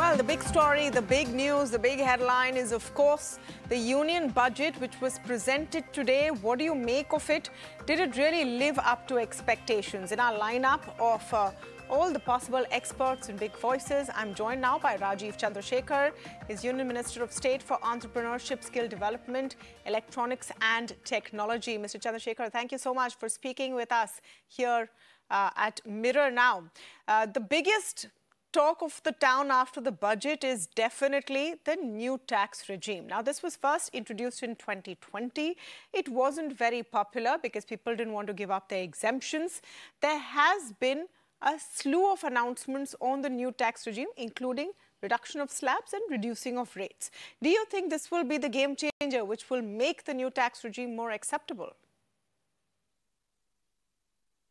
Well, the big story, the big news, the big headline is, of course, the union budget, which was presented today. What do you make of it? Did it really live up to expectations? In our lineup of all the possible experts and big voices, I'm joined now by Rajiv Chandrasekhar, his Union Minister of State for Entrepreneurship, Skill Development, Electronics and Technology. Mr. Chandrasekhar, thank you so much for speaking with us here at Mirror Now. The biggest talk of the town after the budget is definitely the new tax regime. Now, this was first introduced in 2020. It wasn't very popular because people didn't want to give up their exemptions. There has been a slew of announcements on the new tax regime, including reduction of slabs and reducing of rates. Do you think this will be the game changer which will make the new tax regime more acceptable?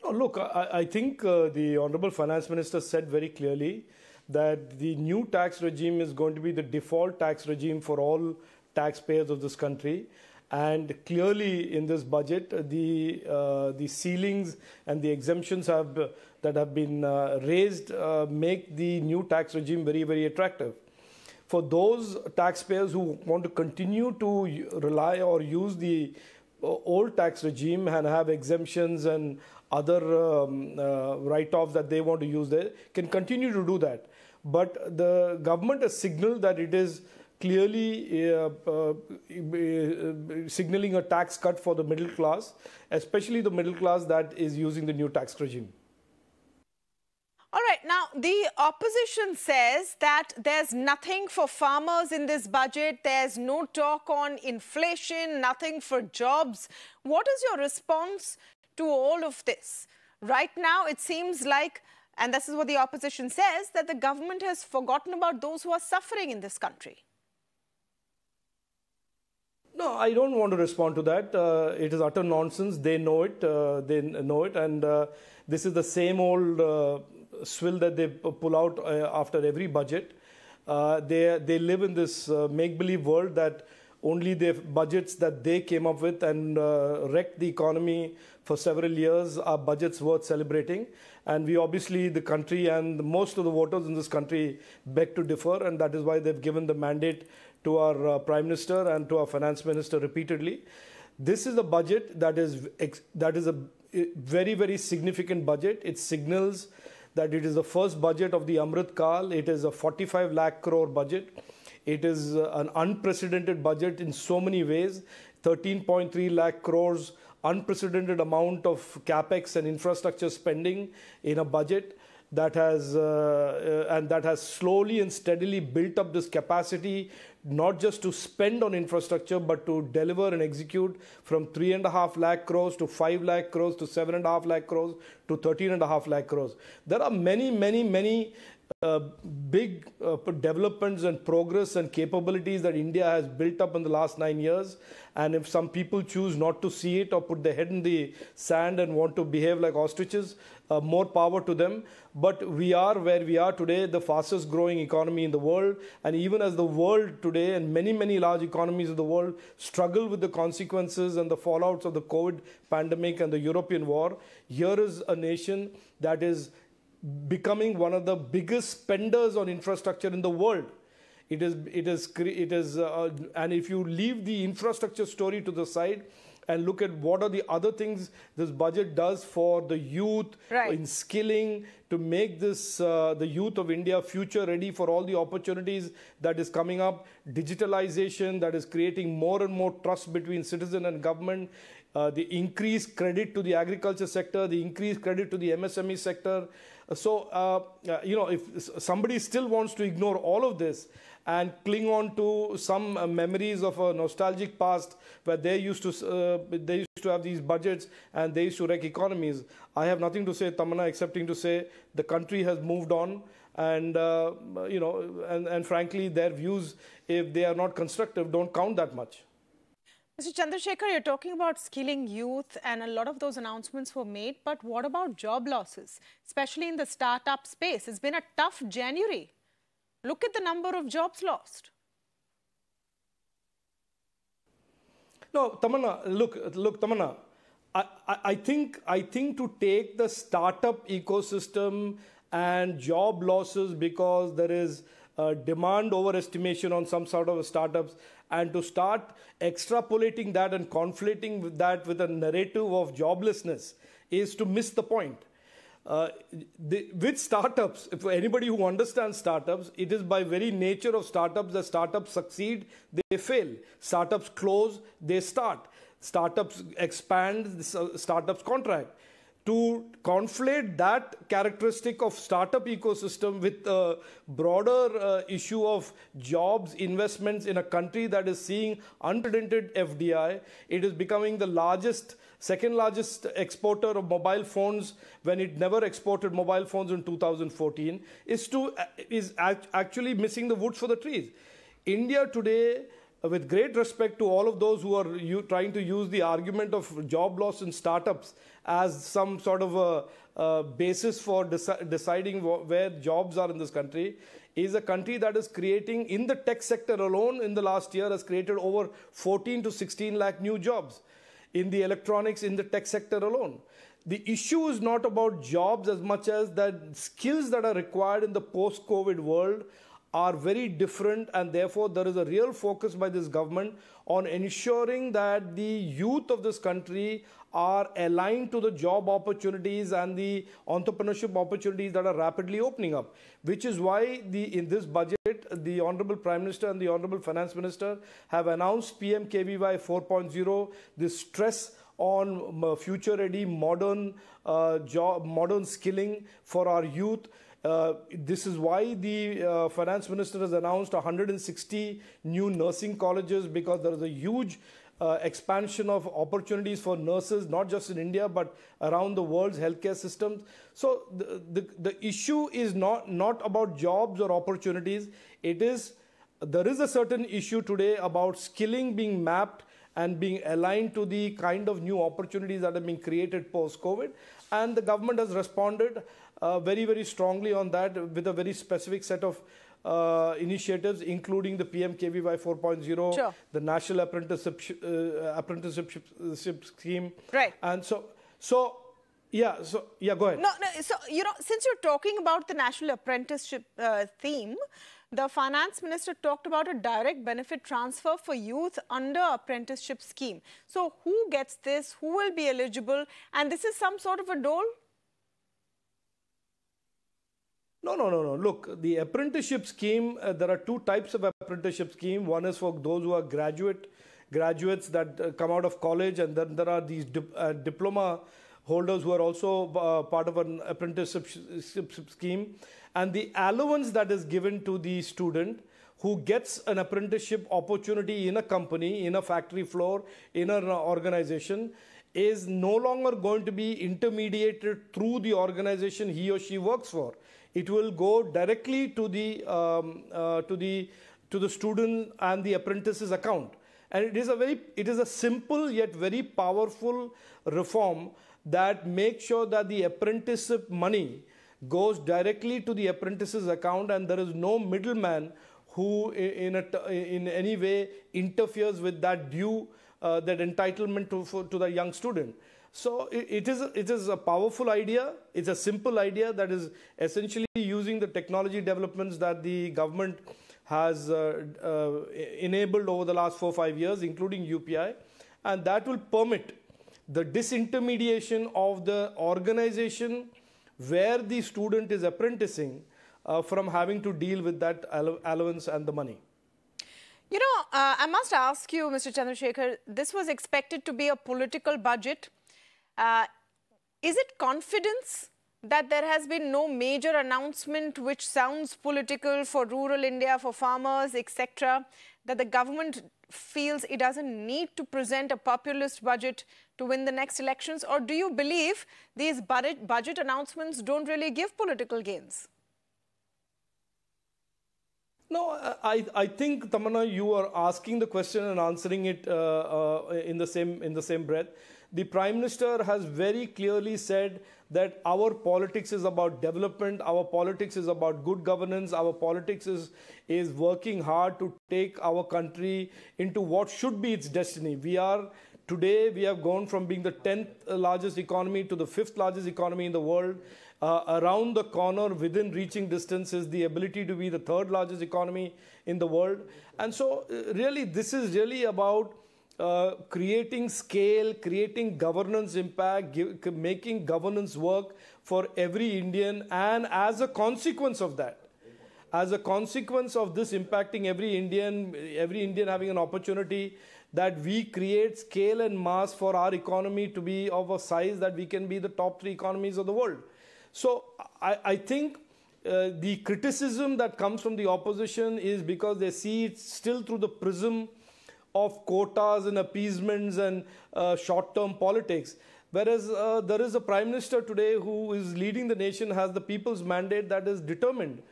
Oh, look, I think the Honorable Finance Minister said very clearly that the new tax regime is going to be the default tax regime for all taxpayers of this country. And clearly in this budget, the ceilings and the exemptions that have been raised make the new tax regime very, very attractive. For those taxpayers who want to continue to rely or use the old tax regime and have exemptions and other write-offs that they want to use, they can continue to do that. But the government has signaled that it is clearly signaling a tax cut for the middle class, especially the middle class that is using the new tax regime. All right. Now, the opposition says that there's nothing for farmers in this budget. There's no talk on inflation, nothing for jobs. What is your response to all of this? Right now, it seems like, and this is what the opposition says, that the government has forgotten about those who are suffering in this country. No, I don't want to respond to that. It is utter nonsense. They know it. And this is the same old swill that they pull out after every budget. They live in this make-believe world that only the budgets that they came up with and wrecked the economy for several years are budgets worth celebrating. And we obviously, the country and most of the voters in this country beg to differ, and that is why they've given the mandate to our Prime Minister and to our Finance Minister repeatedly. This is a budget that is a very, very significant budget. It signals that it is the first budget of the Amrit Kal. It is a 45 lakh crore budget. It is an unprecedented budget in so many ways. 13.3 lakh crores, unprecedented amount of capex and infrastructure spending in a budget that has slowly and steadily built up this capacity, not just to spend on infrastructure, but to deliver and execute from 3.5 lakh crores to 5 lakh crores to 7.5 lakh crores to 13.5 lakh crores. There are many big developments and progress and capabilities that India has built up in the last 9 years. And if some people choose not to see it or put their head in the sand and want to behave like ostriches, more power to them. But we are where we are today, the fastest growing economy in the world. And even as the world today and many large economies of the world struggle with the consequences and the fallouts of the COVID pandemic and the European war, here is a nation that is becoming one of the biggest spenders on infrastructure in the world. And if you leave the infrastructure story to the side and look at what are the other things this budget does for the youth, in skilling, to make this the youth of India future ready for all the opportunities that is coming up, digitalization that is creating more and more trust between citizen and government, the increased credit to the agriculture sector, the increased credit to the MSME sector. So, if somebody still wants to ignore all of this and cling on to some memories of a nostalgic past where they used to have these budgets and they used to wreck economies, I have nothing to say, Tamanna, excepting to say the country has moved on. And, and frankly, their views, if they are not constructive, don't count that much. Mr. Chandrasekhar, you're talking about skilling youth, and a lot of those announcements were made. But what about job losses, especially in the startup space? It's been a tough January. Look at the number of jobs lost. No, Tamanna, look, Tamanna, I think to take the startup ecosystem and job losses because there is demand overestimation on some sort of startups, and to start extrapolating that and conflating with that with a narrative of joblessness is to miss the point. With startups, for anybody who understands startups, it is by very nature of startups that startups succeed, they fail. Startups close, they start. Startups expand, startups contract. To conflate that characteristic of startup ecosystem with a broader issue of jobs, investments in a country that is seeing unprecedented FDI, it is becoming the second largest exporter of mobile phones when it never exported mobile phones in 2014, is actually missing the woods for the trees. India today, with great respect to all of those who are trying to use the argument of job loss in startups as some sort of a basis for deciding where jobs are in this country, is a country that is creating, in the tech sector alone in the last year, has created over 14 to 16 lakh new jobs in the electronics, in the tech sector alone. The issue is not about jobs as much as that skills that are required in the post-COVID world are very different, and therefore there is a real focus by this government on ensuring that the youth of this country are aligned to the job opportunities and the entrepreneurship opportunities that are rapidly opening up, which is why in this budget, the Honorable Prime Minister and the Honorable Finance Minister have announced PMKVY 4.0, this stress on future-ready modern skilling for our youth. This is why the Finance Minister has announced 160 new nursing colleges, because there is a huge expansion of opportunities for nurses, not just in India, but around the world's healthcare systems. So the issue is not about jobs or opportunities. There is a certain issue today about skilling being mapped and being aligned to the kind of new opportunities that have been created post-COVID. And the government has responded very, very strongly on that with a very specific set of initiatives, including the PMKVY 4.0, sure, the National Apprenticeship Scheme. Right. And so go ahead. No, so, since you're talking about the National Apprenticeship theme, the Finance Minister talked about a direct benefit transfer for youth under apprenticeship scheme. So who gets this? Who will be eligible? And this is some sort of a dole? No. Look, the apprenticeship scheme, there are two types of apprenticeship scheme. One is for those who are graduates that come out of college, and then there are these diploma holders who are also part of an apprenticeship scheme. And the allowance that is given to the student who gets an apprenticeship opportunity in a company, in a factory floor, in an organization, is no longer going to be intermediated through the organization he or she works for. It will go directly to the student and the apprentice's account. And it is a simple yet very powerful reform that makes sure that the apprenticeship money goes directly to the apprentice's account, and there is no middleman who in any way interferes with that due, that entitlement to the young student. So it is a powerful idea. It's a simple idea that is essentially using the technology developments that the government has enabled over the last 4 or 5 years, including UPI, and that will permit the disintermediation of the organization where the student is apprenticing from having to deal with that allowance and the money. I must ask you, Mr. Chandrasekhar, this was expected to be a political budget. Is it confidence that there has been no major announcement which sounds political for rural India, for farmers, etc., that the government feels it doesn't need to present a populist budget to win the next elections? Or do you believe these budget announcements don't really give political gains? No, I think, Tamanna, you are asking the question and answering it in the same breath. The Prime Minister has very clearly said that our politics is about development, our politics is about good governance, our politics is working hard to take our country into what should be its destiny. Today, we have gone from being the 10th largest economy to the 5th largest economy in the world. Around the corner, within reaching distance, is the ability to be the third largest economy in the world. And so really, this is really about creating scale, creating governance impact, making governance work for every Indian, and as a consequence of that, as a consequence of this impacting every Indian having an opportunity, that we create scale and mass for our economy to be of a size that we can be the top 3 economies of the world. So I think the criticism that comes from the opposition is because they see it still through the prism of quotas and appeasements and short-term politics. Whereas there is a Prime Minister today who is leading the nation, has the people's mandate, that is determined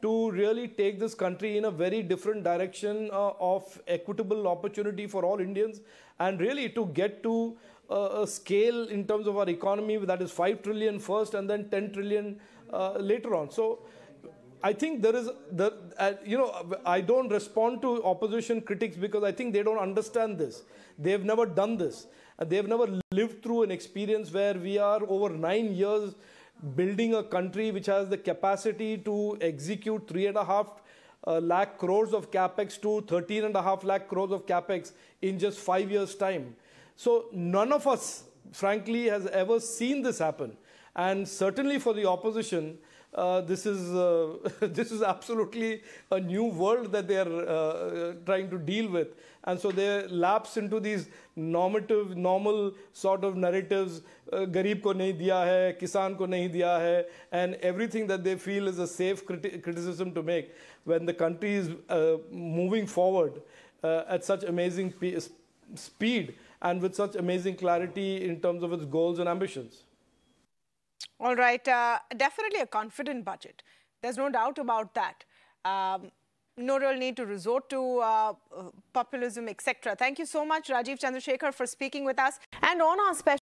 to really take this country in a very different direction of equitable opportunity for all Indians, and really to get to a scale in terms of our economy that is 5 trillion first and then 10 trillion later on. So I think there is, I don't respond to opposition critics because I think they don't understand this. They've never done this. They've never lived through an experience where we are over 9 years building a country which has the capacity to execute 3.5 lakh crores of capex to 13.5 lakh crores of capex in just 5 years' time. So none of us, frankly, has ever seen this happen. And certainly for the opposition, this is absolutely a new world that they are trying to deal with. And so they lapse into these normal sort of narratives, Garib ko nahi diya hai, Kisan ko nahi diya hai, and everything that they feel is a safe criticism to make when the country is moving forward at such amazing speed and with such amazing clarity in terms of its goals and ambitions. All right, definitely a confident budget. There's no doubt about that. No real need to resort to populism, etc. Thank you so much, Rajiv Chandrasekhar, for speaking with us. And on our special